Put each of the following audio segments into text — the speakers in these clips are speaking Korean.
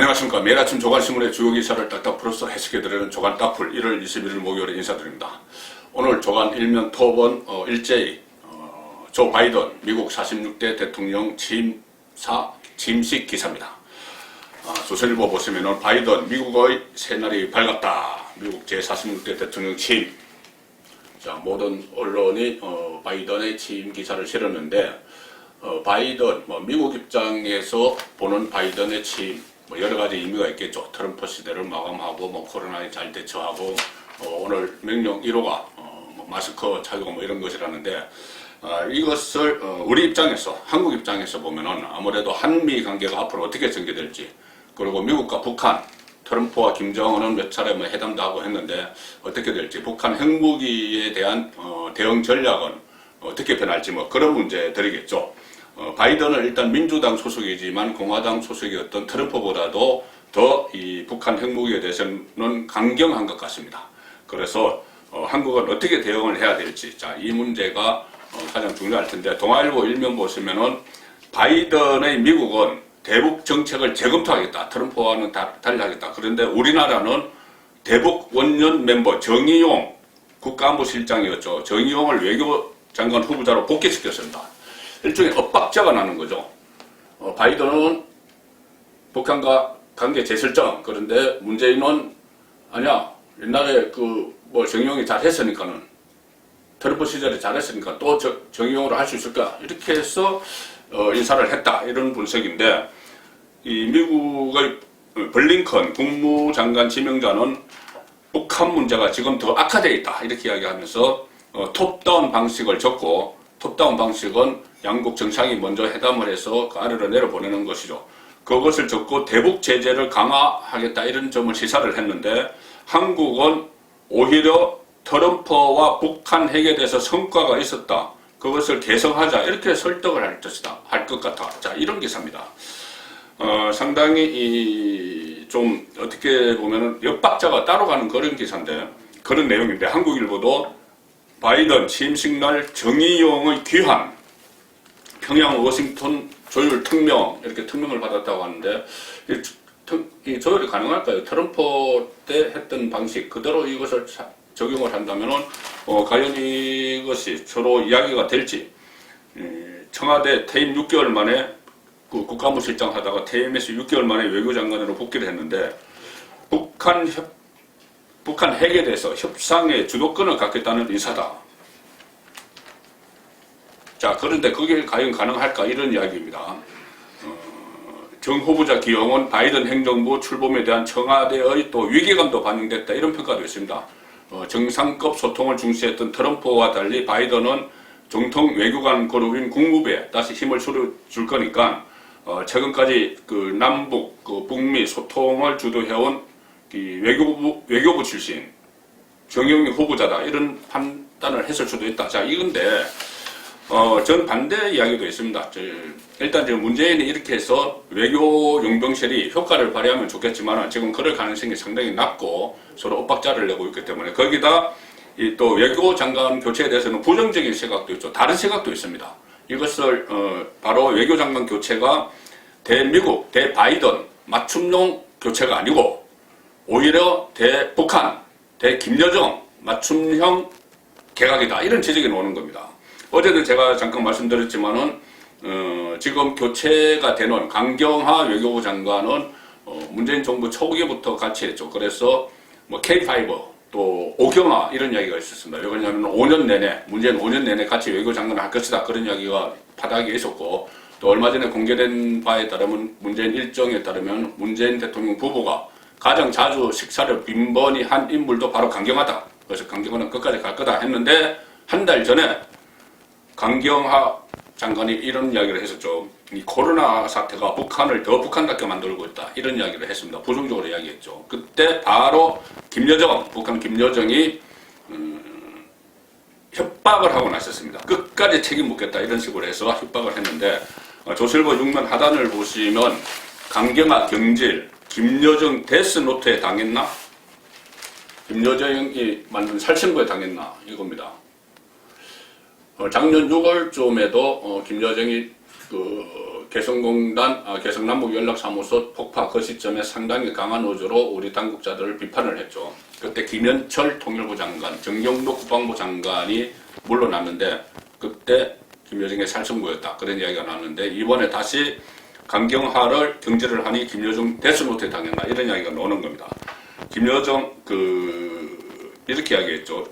안녕하십니까. 매일 아침 조간신문의 주요 기사를 딱딱 풀어서 해석해드리는 조간 딱풀 1월 21일 목요일에 인사드립니다. 오늘 조간 일면 톱은 일제히 조 바이든 미국 46대 대통령 취임식 기사입니다. 조선일보 보시면은 바이든 미국의 새날이 밝았다. 미국 제46대 대통령 취임. 자, 모든 언론이 바이든의 취임 기사를 실었는데 바이든 미국 입장에서 보는 바이든의 취임 여러 가지 의미가 있겠죠. 트럼프 시대를 마감하고 코로나에 잘 대처하고 오늘 명령 1호가 마스크 착용 이런 것이라는데 이것을 우리 입장에서 한국 입장에서 보면은 아무래도 한미 관계가 앞으로 어떻게 전개될지 그리고 미국과 북한 트럼프와 김정은은 몇 차례 회담도 하고 했는데 어떻게 될지 북한 핵무기에 대한 대응 전략은 어떻게 변할지 그런 문제들이겠죠. 바이든은 일단 민주당 소속이지만 공화당 소속이었던 트럼프보다도 더 이 북한 핵무기에 대해서는 강경한 것 같습니다. 그래서 한국은 어떻게 대응을 해야 될지 이 문제가 가장 중요할 텐데 동아일보 일면 보시면은 바이든의 미국은 대북 정책을 재검토하겠다. 트럼프와는 달리하겠다. 그런데 우리나라는 대북 원년 멤버 정의용 국가안보실장이었죠. 정의용을 외교장관 후보자로 복귀시켰습니다. 일종의 엇박자가 나는 거죠. 바이든은 북한과 관계 재설정. 그런데 문재인은 아니야. 옛날에 정의용이 잘했으니까는 트럼프 시절에 잘했으니까 또 정의용으로 할 수 있을까? 이렇게 해서 인사를 했다. 이런 분석인데 이 미국의 블링컨 국무장관 지명자는 북한 문제가 지금 더 악화되어 있다. 이렇게 이야기하면서 톱다운 방식을 적고 톱다운 방식은 양국 정상이 먼저 회담을 해서 그 아래로 내려보내는 것이죠. 그것을 적고 대북 제재를 강화하겠다 이런 점을 시사를 했는데 한국은 오히려 트럼프와 북한 핵에 대해서 성과가 있었다. 그것을 개성하자 이렇게 설득을 할 것 같아. 자, 이런 기사입니다. 상당히 좀 어떻게 보면은 옆박자가 따로 가는 그런 기사인데 그런 내용인데 한국일보도 바이든 취임식 날 정의용의 귀환 평양 워싱턴 조율 특명 이렇게 특명을 받았다고 하는데 이 조율이 가능할까요? 트럼프 때 했던 방식 그대로 이것을 적용을 한다면은 과연 이것이 서로 이야기가 될지 청와대 퇴임 6개월 만에 국가안보실장 하다가 퇴임해서 6개월 만에 외교장관으로 복귀를 했는데 북한 핵에 대해서 협상의 주도권을 갖겠다는 인사다. 자, 그런데 그게 과연 가능할까? 이런 이야기입니다. 정 후보자 기용은 바이든 행정부 출범에 대한 청와대의 또 위기감도 반영됐다. 이런 평가도 있습니다. 정상급 소통을 중시했던 트럼프와 달리 바이든은 정통 외교관 그룹인 국무부에 다시 힘을 실어줄 거니까 최근까지 남북, 북미 소통을 주도해온 외교부 출신 정영희 후보자다. 이런 판단을 했을 수도 있다. 자, 이건데 전 반대 이야기도 있습니다. 일단 지금 문재인이 이렇게 해서 외교 용병실이 효과를 발휘하면 좋겠지만 지금 그럴 가능성이 상당히 낮고 서로 엇박자를 내고 있기 때문에 거기다 또 외교장관 교체에 대해서는 부정적인 시각도 있죠. 다른 시각도 있습니다. 이것을 바로 외교장관 교체가 대미국, 대바이든 맞춤용 교체가 아니고 오히려 대북한, 대김여정 맞춤형 개각이다. 이런 지적이 나오는 겁니다. 어제도 제가 잠깐 말씀드렸지만은 지금 교체가 되는 강경화 외교부 장관은 문재인 정부 초기부터 같이 했죠. 그래서 K5 또 오경화 이런 이야기가 있었습니다. 왜냐하면 5년 내내 문재인 5년 내내 같이 외교장관을 할 것이다. 그런 이야기가 바닥에 있었고 또 얼마 전에 공개된 바에 따르면 문재인 일정에 따르면 문재인 대통령 부부가 가장 자주 식사를 빈번히 한 인물도 바로 강경하다. 그래서 강경화는 끝까지 갈 거다 했는데 한 달 전에 강경화 장관이 이런 이야기를 했었죠. 이 코로나 사태가 북한을 더 북한답게 만들고 있다. 이런 이야기를 했습니다. 부정적으로 이야기했죠. 그때 바로 북한 김여정이 협박을 하고 나섰습니다. 끝까지 책임 묻겠다. 이런 식으로 해서 협박을 했는데 조선일보 6면 하단을 보시면 강경화 경질 김여정 데스노트에 당했나? 김여정이 만든 살생부에 당했나? 이겁니다. 작년 6월쯤에도 김여정이 개성남북연락사무소 폭파 그 시점에 상당히 강한 어조로 우리 당국자들을 비판을 했죠. 그때 김현철 통일부 장관, 정경도 국방부 장관이 물러났는데 그때 김여정의 살성부였다. 그런 이야기가 나왔는데 이번에 다시 강경화를 경질을 하니 김여정 데스노트에 당했나 이런 이야기가 나오는 겁니다. 김여정 이렇게 이야기했죠.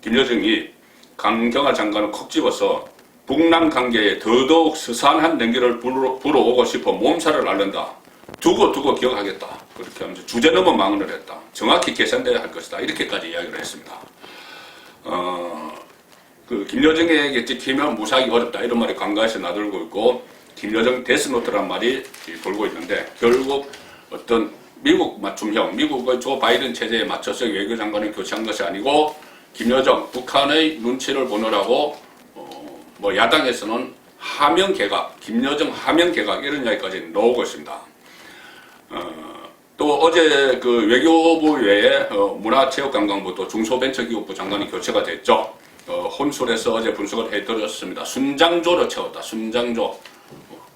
김여정이 강경화 장관을 콕 집어서 북남 관계에 더더욱 서산한 냉기를 불어오고 싶어 몸살을 앓는다. 두고 기억하겠다. 그렇게 하면서 주제 넘어 망언을 했다. 정확히 계산돼야 할 것이다. 이렇게까지 이야기를 했습니다. 김여정에게 찍히면 무사하기 어렵다. 이런 말이 관가에서 나돌고 있고 김여정 데스노트란 말이 돌고 있는데 결국 어떤 미국 맞춤형, 미국의 조 바이든 체제에 맞춰서 외교장관을 교체한 것이 아니고 김여정, 북한의 눈치를 보느라고 야당에서는 하명 개각, 김여정 하명 개각 이런 이야기까지 나오고 있습니다. 또 어제 외교부 외에 문화체육관광부 또 중소벤처기업부 장관이 교체가 됐죠. 혼술에서 어제 분석을 해드렸습니다. 순장조로 채웠다. 순장조.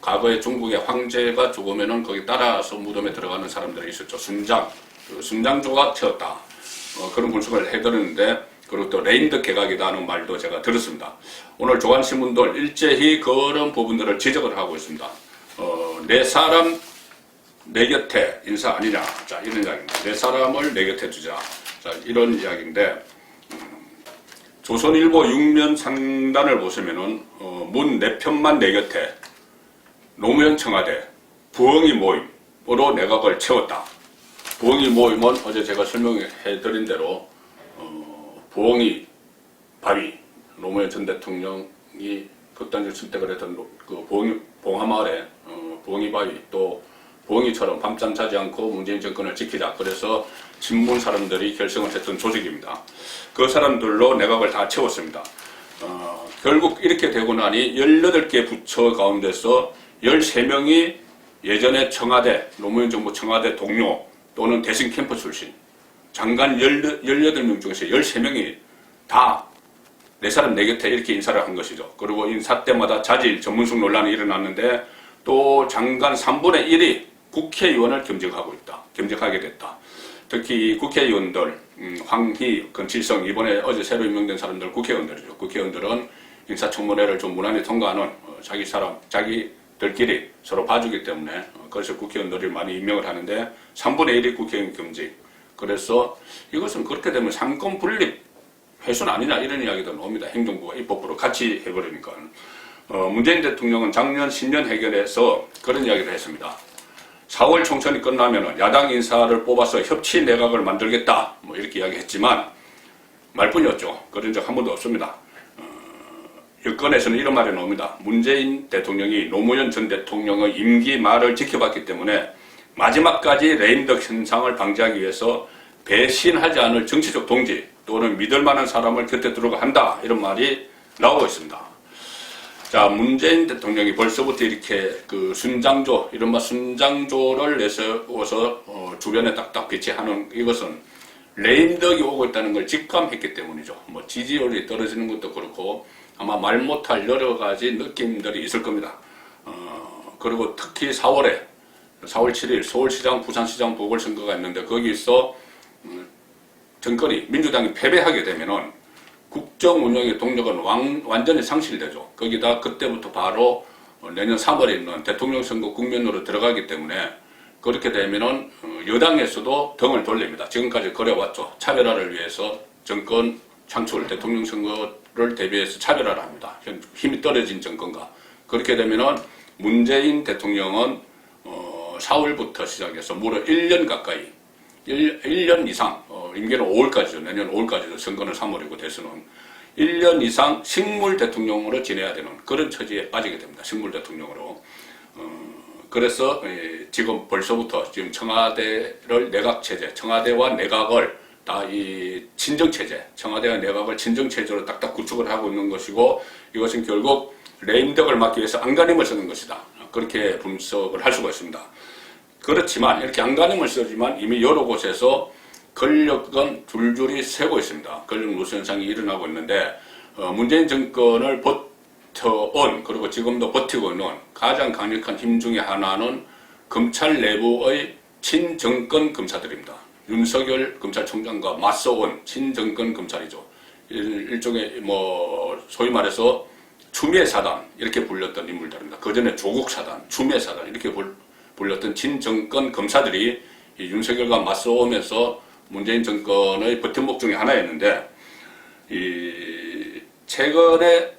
과거에 중국의 황제가 죽으면은 거기 따라서 무덤에 들어가는 사람들이 있었죠. 순장조가 채웠다. 그런 분석을 해드렸는데 그리고 또 레임덕 개각이라는 말도 제가 들었습니다. 오늘 조간신문도 일제히 그런 부분들을 지적을 하고 있습니다. 내 사람 내 곁에 인사 아니냐. 자, 이런 이야기입니다. 내 사람을 내 곁에 두자. 자, 이런 이야기인데 조선일보 6면 상단을 보시면은 문 4편만 내 곁에 노무현 청와대 부엉이 모임으로 내각을 채웠다. 부엉이 모임은 어제 제가 설명해 드린 대로 부엉이 바위, 노무현 전 대통령이 극단적 선택을 했던 봉하마을에 부엉이 바위 또 부엉이처럼 밤잠 자지 않고 문재인 정권을 지키자. 그래서 친문 사람들이 결성을 했던 조직입니다. 그 사람들로 내각을 다 채웠습니다. 결국 이렇게 되고 나니 18개 부처 가운데서 13명이 예전에 청와대, 노무현 정부 청와대 동료 또는 대신 캠프 출신 장관 18명 중에서 13명이 다 내 사람 내 곁에 이렇게 인사를 한 것이죠. 그리고 인사 때마다 자질, 전문성 논란이 일어났는데 또 장관 3분의 1이 국회의원을 겸직하게 됐다. 특히 국회의원들, 황희, 건칠성, 이번에 어제 새로 임명된 사람들 국회의원들이죠. 국회의원들은 인사청문회를 좀 무난히 통과하는 자기들끼리 서로 봐주기 때문에 그래서 국회의원들이 많이 임명을 하는데 3분의 1이 국회의원 겸직. 그래서 이것은 그렇게 되면 상권 분립 훼손 아니냐 이런 이야기도 나옵니다. 행정부가 입법부로 같이 해버리니까. 문재인 대통령은 작년 신년 회견에서 그런 이야기를 했습니다. 4월 총선이 끝나면 야당 인사를 뽑아서 협치 내각을 만들겠다. 이렇게 이야기했지만 말뿐이었죠. 그런 적 한 번도 없습니다. 여권에서는 이런 말이 나옵니다. 문재인 대통령이 노무현 전 대통령의 임기 말을 지켜봤기 때문에 마지막까지 레임덕 현상을 방지하기 위해서 배신하지 않을 정치적 동지 또는 믿을 만한 사람을 곁에 두려고 한다. 이런 말이 나오고 있습니다. 자, 문재인 대통령이 벌써부터 이렇게 순장조, 이른바 순장조를 내세워서 주변에 딱딱 배치하는 이것은 레임덕이 오고 있다는 걸 직감했기 때문이죠. 지지율이 떨어지는 것도 그렇고 아마 말 못할 여러 가지 느낌들이 있을 겁니다. 그리고 특히 4월 7일 서울시장, 부산시장 보궐선거가 있는데 거기서 정권이 민주당이 패배하게 되면은 국정 운영의 동력은 완전히 상실되죠. 거기다 그때부터 바로 내년 3월에 있는 대통령 선거 국면으로 들어가기 때문에 그렇게 되면은 여당에서도 등을 돌립니다. 지금까지 그래왔죠. 차별화를 위해서 정권 창출, 대통령 선거를 대비해서 차별화를 합니다. 힘이 떨어진 정권과. 그렇게 되면은 문재인 대통령은 4월부터 시작해서 무려 1년 가까이 1년 이상 임기는 5월까지죠. 내년 5월까지죠. 선거는 3월이고 대선은 1년 이상 식물 대통령으로 지내야 되는 그런 처지에 빠지게 됩니다. 식물 대통령으로. 그래서 지금 벌써부터 지금 청와대를 내각체제, 청와대와 내각을 다 이 친정체제, 청와대와 내각을 친정체제로 딱딱 구축을 하고 있는 것이고 이것은 결국 레임덕을 막기 위해서 안간힘을 쓰는 것이다. 그렇게 분석을 할 수가 있습니다. 그렇지만 이렇게 안간힘을 쓰지만 이미 여러 곳에서 권력은 줄줄이 새고 있습니다. 권력 누수 현상이 일어나고 있는데 문재인 정권을 버텨온, 그리고 지금도 버티고 있는 가장 강력한 힘 중에 하나는 검찰 내부의 친정권 검사들입니다. 윤석열 검찰총장과 맞서온 친정권 검찰이죠. 일종의 소위 말해서 추미애 사단 이렇게 불렸던 인물들입니다. 그 전에 조국 사단, 추미애 사단 이렇게 불렸던 친정권 검사들이 이 윤석열과 맞서오면서 문재인 정권의 버팀목 중에 하나였는데, 최근에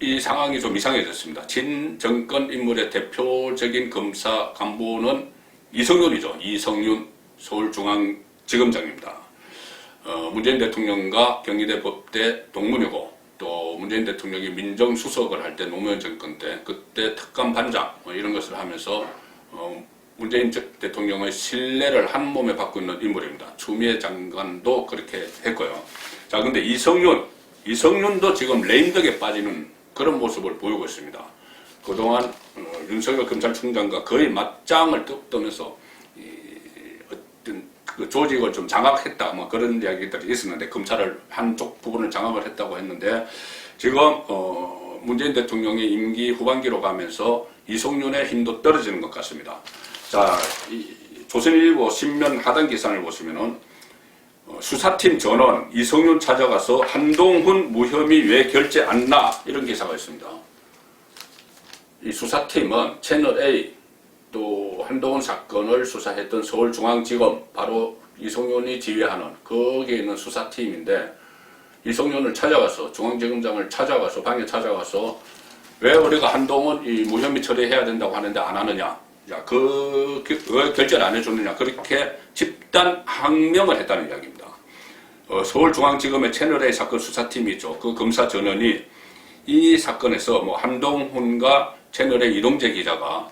이 상황이 좀 이상해졌습니다. 친정권 인물의 대표적인 검사 간부는 이성윤이죠. 이성윤 서울중앙지검장입니다. 문재인 대통령과 경희대 법대 동문이고, 또 문재인 대통령이 민정수석을 할 때 노무현 정권 때 그때 특감 반장 이런 것을 하면서 문재인 대통령의 신뢰를 한 몸에 받고 있는 인물입니다. 추미애 장관도 그렇게 했고요. 자, 근데 이성윤도 지금 레임덕에 빠지는 그런 모습을 보이고 있습니다. 그동안 윤석열 검찰총장과 거의 맞짱을 뜨면서 어떤 그 조직을 좀 장악했다, 그런 이야기들이 있었는데, 검찰을 한쪽 부분을 장악을 했다고 했는데, 지금 문재인 대통령이 임기 후반기로 가면서 이성윤의 힘도 떨어지는 것 같습니다. 자, 조선일보 신면 하단 기사를 보시면은 수사팀 전원 이성윤 찾아가서 한동훈 무혐의 왜 결재 안 나, 이런 기사가 있습니다. 이 수사팀은 채널A 또 한동훈 사건을 수사했던 서울중앙지검, 바로 이성윤이 지휘하는 거기에 있는 수사팀인데, 이성윤을 찾아가서, 중앙지검장을 찾아가서, 방에 찾아가서 왜 우리가 한동훈 이 무혐의 처리해야 된다고 하는데 안 하느냐, 야, 왜 결재를 안 해줬느냐, 그렇게 집단 항명을 했다는 이야기입니다. 서울중앙지검의 채널A 사건 수사팀이 있죠. 그 검사 전원이 이 사건에서 한동훈과 채널A 이동재 기자가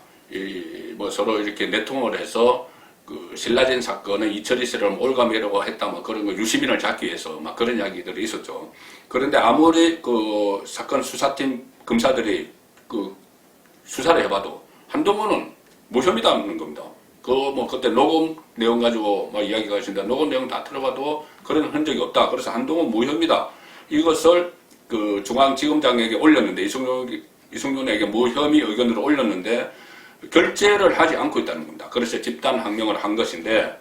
서로 이렇게 내통을 해서 그 신라젠 사건의 이철희 씨를 올가매려고 했다, 그런 거 유시민을 잡기 위해서 그런 이야기들이 있었죠. 그런데 아무리 그 사건 수사팀 검사들이 그 수사를 해봐도 한동훈은 무혐의다는 겁니다. 그때 녹음 내용 가지고 이야기가 있습니다. 녹음 내용 다 들어봐도 그런 흔적이 없다. 그래서 한동훈 무혐의다. 이것을 그 중앙지검장에게 올렸는데, 이성윤에게 무혐의 의견으로 올렸는데 결재를 하지 않고 있다는 겁니다. 그래서 집단 항명을 한 것인데,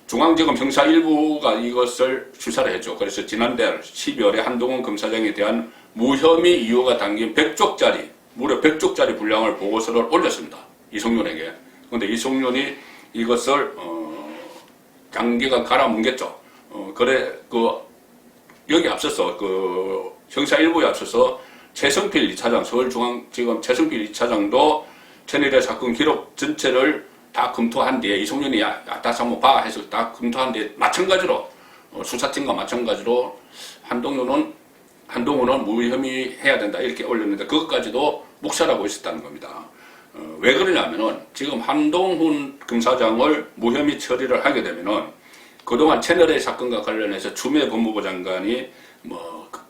중앙지검 형사 1부가 이것을 수사를 했죠. 그래서 지난달 12월에 한동훈 검사장에 대한 무혐의 이유가 담긴 100쪽짜리, 무려 100쪽짜리 분량을 보고서를 올렸습니다. 이성윤에게. 그런데 이성윤이 이것을 장기간 갈아뭉갰죠. 여기 앞서서 형사 1부에 앞서서 최성필 2차장, 서울중앙지검 최성필 2차장도 채널A 사건 기록 전체를 다 검토한 뒤에, 이성윤이 다시 한번 봐 해서 다 검토한 뒤에 마찬가지로 수사팀과 마찬가지로 한동훈은 무혐의 해야 된다 이렇게 올렸는데, 그것까지도 묵살하고 있었다는 겁니다. 왜 그러냐면은 지금 한동훈 검사장을 무혐의 처리를 하게 되면은 그동안 채널A 사건과 관련해서 추미애 법무부 장관이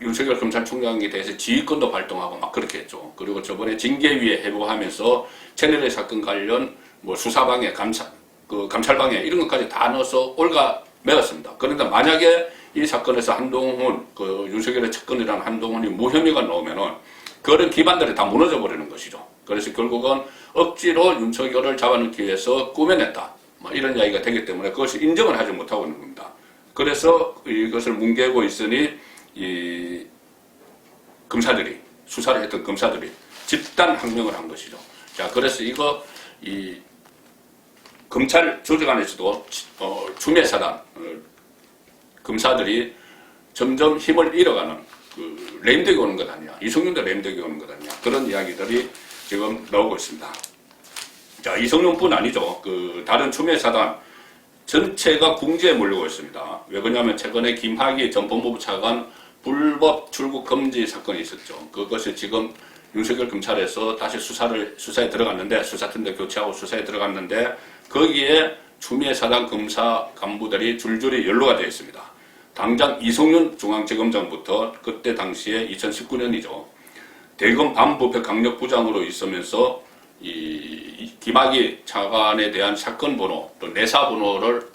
윤석열 검찰총장에 대해서 지휘권도 발동하고 그렇게 했죠. 그리고 저번에 징계위에 회부하면서 채널A 사건 관련 수사방해, 감찰방해 이런 것까지 다 넣어서 올가매었습니다. 그런데 만약에 이 사건에서 한동훈, 윤석열의 측근이라는 한동훈이 무혐의가 나오면은 그런 기반들이 다 무너져 버리는 것이죠. 그래서 결국은 억지로 윤석열을 잡아넣기 위해서 꾸며냈다, 이런 이야기가 되기 때문에 그것을 인정을 하지 못하고 있는 겁니다. 그래서 이것을 뭉개고 있으니 이 검사들이, 수사를 했던 검사들이 집단 항명을 한 것이죠. 자, 그래서 이 검찰 조직 안에서도 추미애 사단 검사들이 점점 힘을 잃어가는, 레임덕이 오는 것 아니냐, 이성윤도 레임덕이 오는 것 아니냐, 그런 이야기들이 지금 나오고 있습니다. 자, 이성윤뿐 아니죠. 다른 추미애 사단 전체가 궁지에 몰리고 있습니다. 왜 그러냐면 최근에 김학의 전 법무부 차관 불법 출국 금지 사건이 있었죠. 그것이 지금 윤석열 검찰에서 다시 수사에 들어갔는데, 수사팀도 교체하고 수사에 들어갔는데, 거기에 추미애 사단 검사 간부들이 줄줄이 연루가 되어 있습니다. 당장 이성윤 중앙지검장부터 그때 당시에 2019년이죠. 대검 반부패 강력부장으로 있으면서 이 김학의 차관에 대한 사건 번호, 또 내사 번호를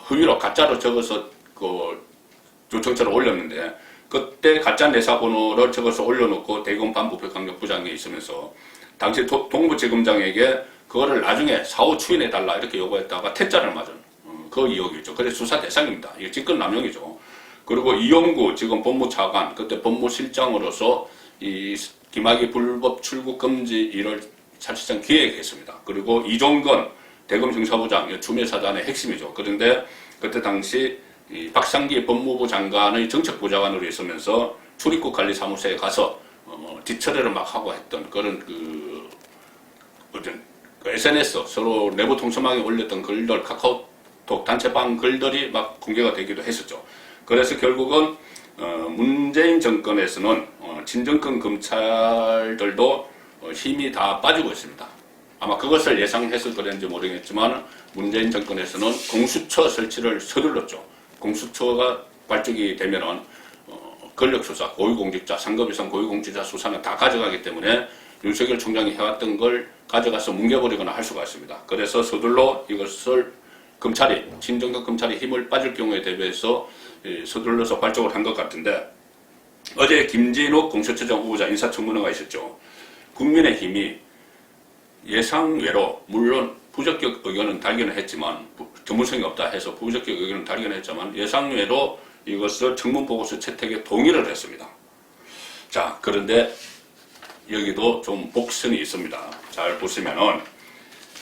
허위로 가짜로 적어서 요청서를 올렸는데, 그때 가짜 내사 번호를 적어서 올려놓고 대검 반부패강력부장에 있으면서 당시 동부지검장에게 그거를 나중에 사후 추인해달라 이렇게 요구했다가 퇴짜를 맞은 그 의혹이죠. 그래서 수사 대상입니다. 이게 직권남용이죠. 그리고 이용구 지금 법무차관 그때 법무실장으로서 이 김학의 불법 출국 금지 일을 사실상 기획했습니다. 그리고 이종건 대검 형사부장 추미애 사단의 핵심이죠. 그런데 그때 당시 이 박상기 법무부 장관의 정책부장관으로 있으면서 출입국 관리 사무소에 가서 뒷처리를 막 하고 했던 그런 그 SNS 서로 내부 통신망에 올렸던 글들 카카오톡 단체방 글들이 막 공개가 되기도 했었죠. 그래서 결국은 문재인 정권에서는 친정권 검찰들도 힘이 다 빠지고 있습니다. 아마 그것을 예상해서 그랬는지 모르겠지만 문재인 정권에서는 공수처 설치를 서둘렀죠. 공수처가 발족이 되면은 권력수사, 고위공직자, 상급 이상 고위공직자 수사는 다 가져가기 때문에 윤석열 총장이 해왔던 걸 가져가서 뭉개버리거나 할 수가 있습니다. 그래서 서둘러 이것을 검찰이, 친정권 검찰이 힘을 빠질 경우에 대비해서 서둘러서 발족을 한 것 같은데 어제 김진욱 공수처장 후보자 인사청문회가 있었죠. 국민의힘이 예상외로 물론 부적격 의견은 발견을 했지만 전문성이 없다 해서 부적격 의견은 발견했지만 예상외로 이것을 청문보고서 채택에 동의를 했습니다. 자, 그런데 여기도 좀 복선이 있습니다. 잘 보시면은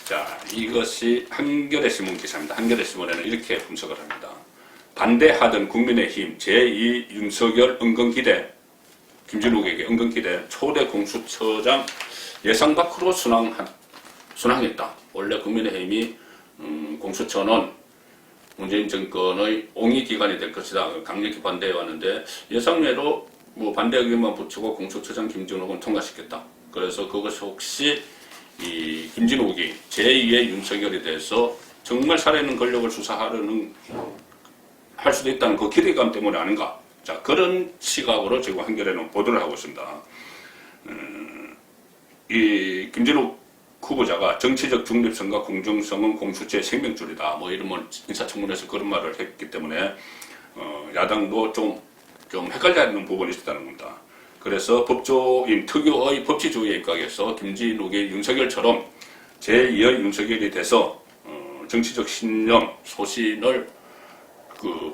자, 이것이 한겨레 신문 기사입니다. 한겨레 신문에는 이렇게 분석을 합니다. 반대하던 국민의힘 제2 윤석열 은근기대 김진욱에게 은근기대 초대 공수처장 예상 밖으로 순항했다. 원래 국민의힘이 공수처는 문재인 정권의 옹이기관이 될 것이다. 강력히 반대해 왔는데 예상외로 뭐 반대 의견만 붙이고 공수처장 김진욱은 통과시켰다. 그래서 그것이 혹시 이 김진욱이 제2의 윤석열에 대해서 정말 살아있는 권력을 수사하려는 할 수도 있다는 그 기대감 때문에 아닌가. 자, 그런 시각으로 지금 한겨레는 보도를 하고 있습니다. 이 김진욱 후보자가 정치적 중립성과 공정성은 공수처의 생명줄이다. 뭐 이러면 인사청문회에서 그런 말을 했기 때문에 야당도 좀 헷갈려 하는 부분이 있었다는 겁니다. 그래서 법조인 특유의 법치주의에 입각해서 김진욱이 윤석열처럼 제2의 윤석열이 돼서 정치적 신념, 소신을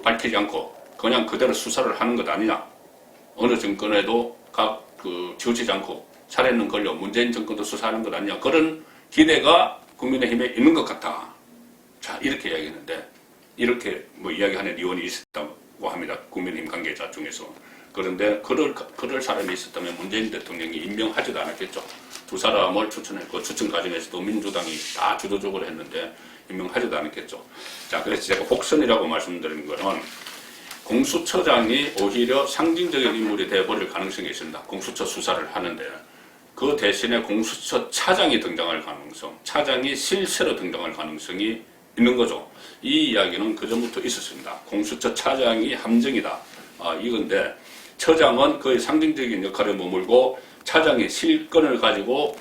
밝히지 않고 그냥 그대로 수사를 하는 것 아니냐. 어느 정권에도 치우치지 않고 살아있는 권력, 문재인 정권도 수사하는 것 아니냐. 그런 기대가 국민의힘에 있는 것 같아. 자, 이렇게 이야기했는데 이렇게 뭐 이야기하는 의원이 있었다고 합니다. 국민의힘 관계자 중에서. 그런데 그럴 사람이 있었다면 문재인 대통령이 임명하지도 않았겠죠. 두 사람을 추천했고 추천 과정에서도 민주당이 다 주도적으로 했는데 임명하지도 않았겠죠. 자, 그래서 제가 복선이라고 말씀드리는 거는 공수처장이 오히려 상징적인 인물이 되어버릴 가능성이 있습니다. 공수처 수사를 하는데 그 대신에 공수처 차장이 등장할 가능성, 차장이 실세로 등장할 가능성이 있는 거죠. 이 이야기는 그전부터 있었습니다. 공수처 차장이 함정이다. 이건데 처장은 거의 상징적인 역할에 머물고 차장이 실권을 가지고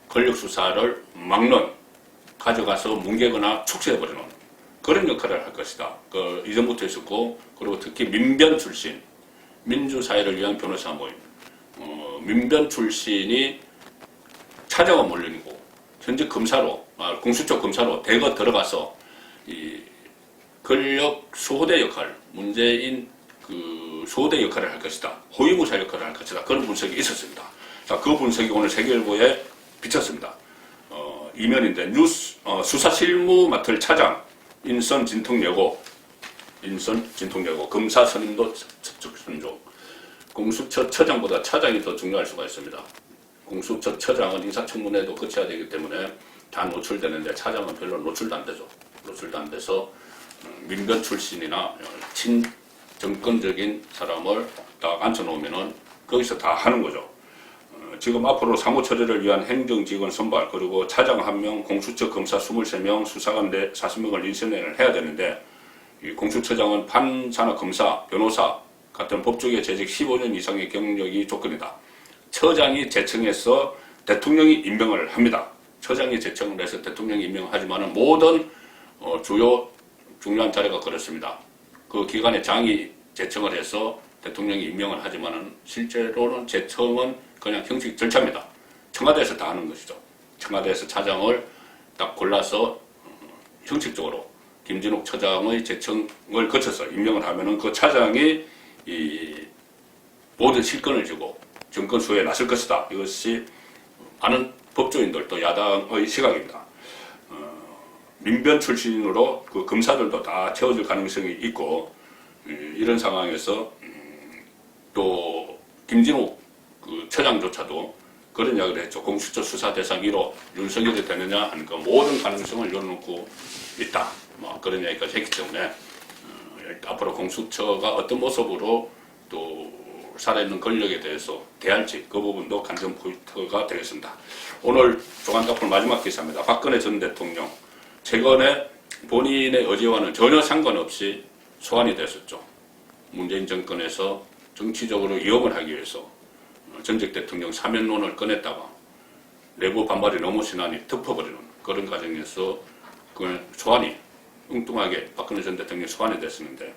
권력 수사를 막는, 가져가서 뭉개거나 축소해버리는 그런 역할을 할 것이다. 이전부터 있었고, 그리고 특히 민변 출신, 민주사회를 위한 변호사 모임, 민변 출신이 차장은 물론이고, 현재 검사로, 공수처 검사로 대거 들어가서 이 권력 수호대 역할, 문재인 수호대 역할을 할 것이다. 호위무사 역할을 할 것이다. 그런 분석이 있었습니다. 자, 그 분석이 오늘 세계일보에 비쳤습니다. 이면인데 수사 실무 맡을 차장 인선 진통 예고, 검사 선임도 적극 선종. 공수처 처장보다 차장이 더 중요할 수가 있습니다. 공수처 처장은 인사청문회도 거쳐야 되기 때문에 다 노출되는데 차장은 별로 노출도 안 되죠. 노출도 안 돼서 민변 출신이나 친정권적인 사람을 딱 앉혀놓으면은 거기서 다 하는 거죠. 지금 앞으로 사무 처리를 위한 행정직원 선발, 그리고 차장 1명, 공수처 검사 23명, 수사관 40명을 인선을 해야 되는데, 이 공수처장은 판사나 검사, 변호사 같은 법조계 재직 15년 이상의 경력이 조건이다. 처장이 제청해서 대통령이 임명을 합니다. 처장이 제청을 해서 대통령이 임명하지만 모든 중요한 자리가 그렇습니다. 그 기관의 장이 제청을 해서 대통령이 임명을 하지만은 실제로는 제청은 그냥 형식 절차입니다. 청와대에서 다 하는 것이죠. 청와대에서 차장을 딱 골라서 형식적으로 김진욱 처장의 제청을 거쳐서 임명을 하면은 그 차장이 이 모든 실권을 쥐고 정권 수호에 나설 것이다. 이것이 많은 법조인들도 야당의 시각입니다. 민변 출신으로 그 검사들도 다 채워질 가능성이 있고 이런 상황에서 또 김진욱 그 처장조차도 그런 이야기를 했죠. 공수처 수사 대상 1호 윤석열이 되느냐 하는 그 모든 가능성을 열어놓고 있다. 뭐 그런 이야기까지 했기 때문에 앞으로 공수처가 어떤 모습으로 또 살아있는 권력에 대해서 대할지 그 부분도 관전 포인트가 되겠습니다. 오늘 조간답글 마지막 기사입니다. 박근혜 전 대통령 최근에 본인의 의지와는 전혀 상관없이 소환이 됐었죠. 문재인 정권에서 정치적으로 이용을 하기 위해서 전직 대통령 사면론을 꺼냈다가 내부 반발이 너무 심하니 덮어버리는 그런 과정에서 그 소환이 엉뚱하게 박근혜 전 대통령이 소환이 됐었는데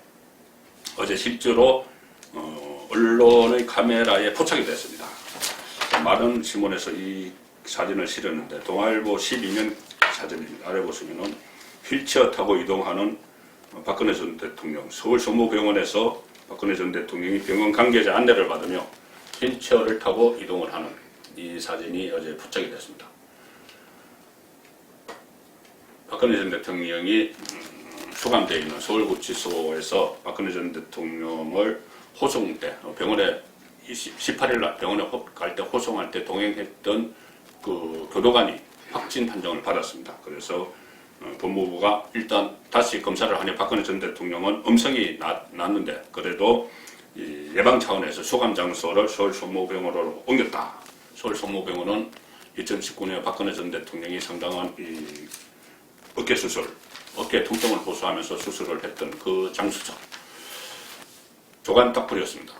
어제 실제로 언론의 카메라에 포착이 됐습니다. 많은 신문에서 이 사진을 실었는데 동아일보 12면 사진입니다. 아래 보시면은 휠체어 타고 이동하는 박근혜 전 대통령 서울 성모병원에서 박근혜 전 대통령이 병원 관계자 안내를 받으며 휠체어를 타고 이동을 하는 이 사진이 어제 포착이 됐습니다. 박근혜 전 대통령이 수감되어 있는 서울구치소에서 박근혜 전 대통령을 호송 때 병원에 18일 날 병원에 갈 때 호송할 때 동행했던 그 교도관이 확진 판정을 받았습니다. 그래서 법무부가 일단 다시 검사를 하니 박근혜 전 대통령은 음성이 났는데 그래도 예방 차원에서 수감 장소를 서울 성모병원으로 옮겼다. 서울 성모병원은 2019년에 박근혜 전 대통령이 상당한 어깨 수술, 어깨 통증을 호소하면서 수술을 했던 그 장소죠. 조간 딱풀이었습니다.